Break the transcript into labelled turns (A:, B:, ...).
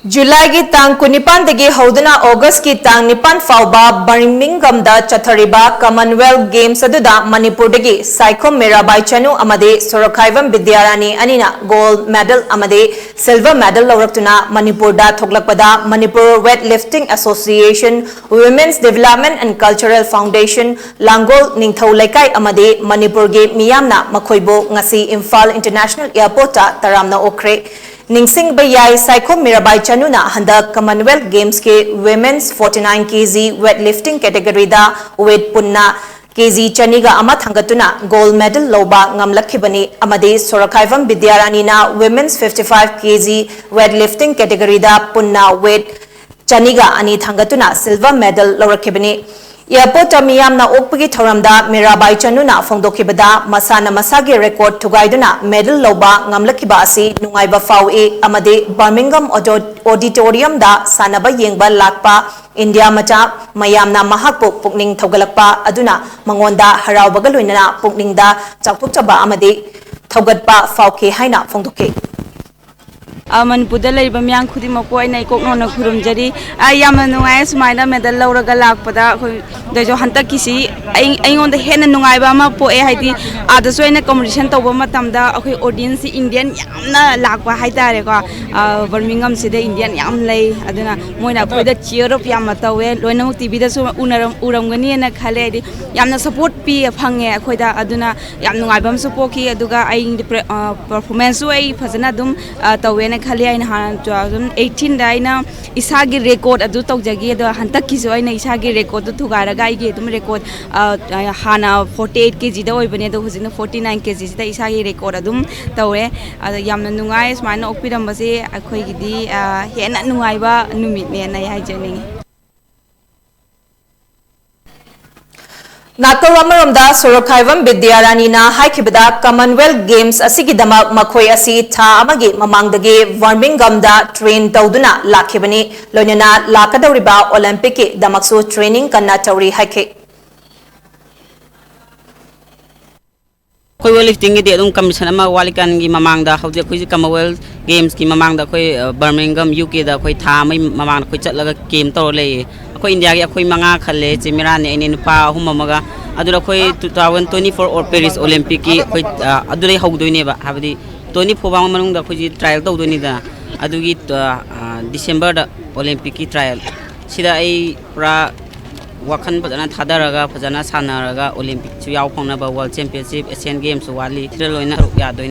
A: जुलाई की तांग कुनिपान दगी हौदना अगस्त की तांग निपान फाउबा बर्मिंघम दा चथरिबा कॉमनवेल्थ गेम्स अदुदा मणिपुर दगी साइखोम मीराबाई चनु अमदे सोरखाइवम विद्यारानी अनिना गोल्ड मेडल अमदे सिल्वर मेडल लौरक्तुना मणिपुर दा थोगलकपदा Manipur weightlifting association women's development and cultural foundation Langol Ningthou Leikai अमदे मणिपुर गे मियामना मखोइबो ngasi इम्फाल इंटरनेशनल एयरपोर्ट ता तरामना ओखरे निंगसिंग बयाई साइखोम मीराबाई चनुना हंदक कॉमनवेल्थ गेम्स के women's 49 kg weightlifting category दा वेट पुन्ना केजी चनीगा अमा थंगतुना गोल्ड मेडल लौबा ngamlakibani amade सोरखाइवम विद्यारानीना women's 55 kg weightlifting category दा पुन्ना वेट चनीगा अनि थंगतुना सिल्वर मेडल लौरखिबनी एयरपोर्ट मियामना ओकपगी थौरमदा मीराबाई चनुना फोंदोखिबदा मसाना मसागे रिकॉर्ड थुगाइदुना मेडल लौबा ngamlakhiba asi नुंगाइबा फाउए अमदे बर्मिंघम ऑडिटोरियम दा सानबा येंगबा लाकपा इंडिया मचा मयामना महाकपो पुकनिंग थौगलकपा अदुना मंगोंदा हरावबगा लोइनना पुकनिंगदा चाकथोकचबा अमदे थौगतपा फाउखे हाइना फोंदोखे
B: मनपुर लेब मैं खुदमको कोकनो खुरमजरी नुआए सूमायना मेडल लौरगा लापदा जो हंतक की हेन नुआब पोए है आदसु कॉम्पिटिशन तब ऑडियंस इंडियन लाप है बर्मिंघम से इंडियन लेना मोइन अखोद चीयर अप तौे लोनमक टीवी उरमगनी खले सपोर्ट पी फंगे अखोद पोखी परफॉर्मेंस फजना तौे खले हाँ 2018 इसा की रेकॉर्ड अदु तौजगी हंतक की इसा की रेकॉर्ड थुगारगा रेकॉर्ड हाँ 48 केजी होने 49 केजी से इसा की रेकॉर्ड अदुम तौरे नुंगाई सूमाय ओपीरंबसे अखोइगिदी हेन नुंगाइबा नुमितने हाइजनिंग
A: नाकलमरमदा सोरखाइवम विद्यारानीना हाइखिबदा कॉमनवेल्थ गेम्स असिगिदमक मखोय असि था अमगे ममांगदगे बर्मिंघमदा ट्रेन तौदुना लाखिबनी लोइनना लाकदौरिबा ओलंपिक के दमकसु ट्रेनिंग कन्ना तौरी हाइखे
C: कोई लिफ्टिंग के कमीशन वालिकान की ममांगदा हौजे कोई कॉमनवेल्थ गेम्स की ममांगदा कोई बर्मिंघम यूके दा कोई था ममांग कोई चलगा गेम तौर ले कोई इंडिया की कोई मंगा खले चिमिरा ने नुपा हुममगा अदुरा कोई 2024 और पेरिस ओलंपिक की कोई अदुरे हौदोइनेबा हाबदी 24 बांग मनुंगदा कोई ट्रायल तौदोइनिदा अदुगी डिसेंबर दा ओलंपिक की ट्रायल सिदा आई पूरा वखन फजना थादरगा फजना सानरगा ओलंपिक चु याव फंगनाबा वर्ल्ड चैंपियनशिप एशियन गेम्स वाली लोइना यादोइ